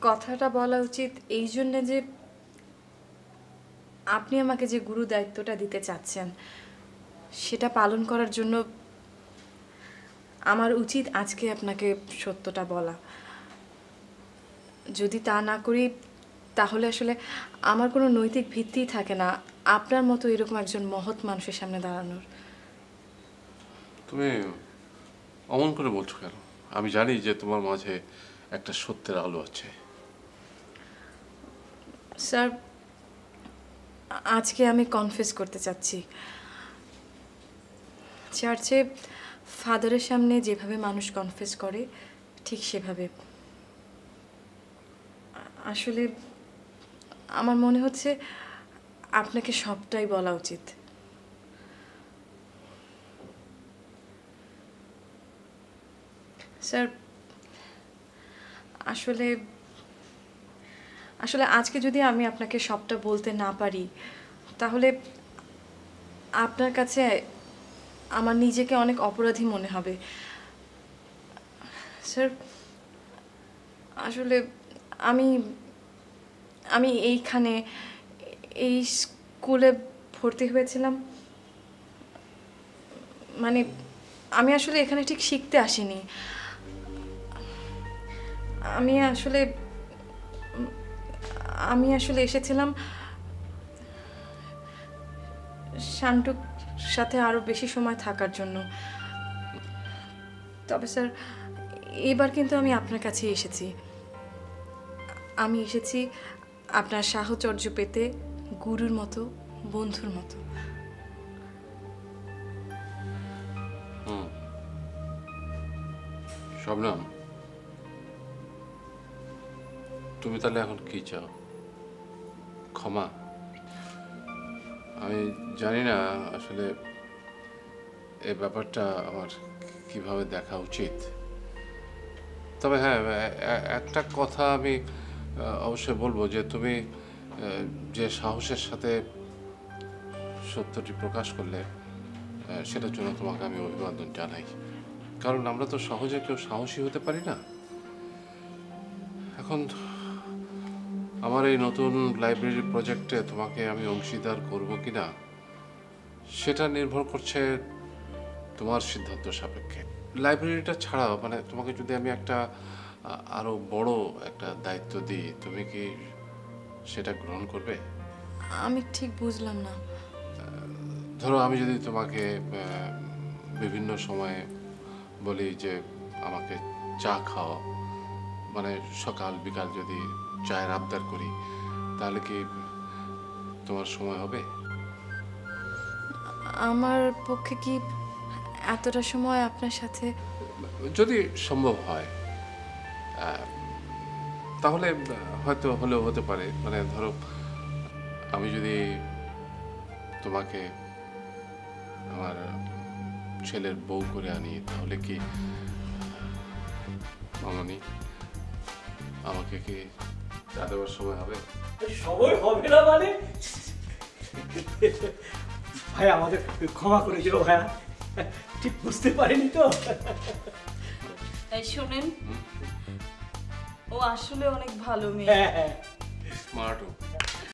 কথাটা বলা উচিত এই জন্য যে আপনি আমাকে যে গুরু দায়িত্বটা দিতে চাচ্ছেন সেটা পালন করার জন্য আমার উচিত আজকে আপনাকে সত্যটা বলা। যদি তা না করি তাহলে আসলে আমার কোনো নৈতিক ভিত্তিই থাকে না আপনার মতো এরকম একজন মহৎ মানুষের সামনে দাঁড়ানোর। তুমি অমন করে বলছো কেন? আমি জানি যে তোমার মাঝে একটা সত্যের আলো আছে। স্যার, আজকে আমি কনফেস করতে চাচ্ছি। চার্চে ফাদারের সামনে যেভাবে মানুষ কনফেস করে ঠিক সেভাবে। আসলে আমার মনে হচ্ছে আপনাকে সবটাই বলা উচিত। স্যার, আসলে আসলে আজকে যদি আমি আপনাকে সবটা বলতে না পারি তাহলে আপনার কাছে আমার নিজেকে অনেক অপরাধী মনে হবে। স্যার, আসলে আমি আমি এইখানে এই স্কুলে ভর্তি হয়েছিলাম, মানে আমি আসলে এখানে ঠিক শিখতে আসিনি। আমি আসলে এসেছিলাম শান্টুর সাথে আরো বেশি সময় থাকার জন্য। তবে স্যার, এবার কিন্তু আমি আপনার কাছে এসেছি। আমি এসেছি আপনার সাহচর্য পেতে, গুরুর মতো, বন্ধুর মতো। শবনম, তুমি তাহলে এখন কি চাও? ক্ষমা? আমি জানি না আসলে এই ব্যাপারটা আমার কিভাবে দেখা উচিত। তবে হ্যাঁ, একটা কথা আমি অবশ্যই বলবো যে তুমি যে সাহসের সাথে সত্যটি প্রকাশ করলে সেটার জন্য তোমাকে আমি অভিবাদন জানাই। কারণ আমরা তো সহজে কেউ সাহসী হতে পারি না। এখন আমার এই নতুন লাইব্রেরি প্রজেক্টে তোমাকে আমি অংশীদার করব কিনা সেটা নির্ভর করছে তোমার সিদ্ধান্ত সাপেক্ষে। লাইব্রেরিটা ছাড়াও মানে তোমাকে যদি আমি একটা আরো বড় একটা দায়িত্ব দিই, তুমি কি সেটা গ্রহণ করবে? আমি ঠিক বুঝলাম না। ধরো আমি যদি তোমাকে বিভিন্ন সময়ে বলি যে আমাকে চা খাও, মানে সকাল বিকাল যদি চায়ের আবদার করি, তাহলে কি তোমার সময় হবে? আমার পক্ষে কি এতটা সময় আপনার সাথে? যদি সম্ভব হয় তাহলে হয়তো হলেও হতে পারে। মানে ধরো আমি যদি তোমাকে আমার ছেলের বউ করে আনি, তাহলে কি মামনি আমাকে কি চা দেওয়ার সময় হবে? সময় হবে না মানে? ভাই আমাদের ক্ষমা করে দিও ভাইয়া, ঠিক বুঝতে পারিনি তো। এই শুনেন, ও আসলে অনেক ভালো মেয়ে। স্মার্ট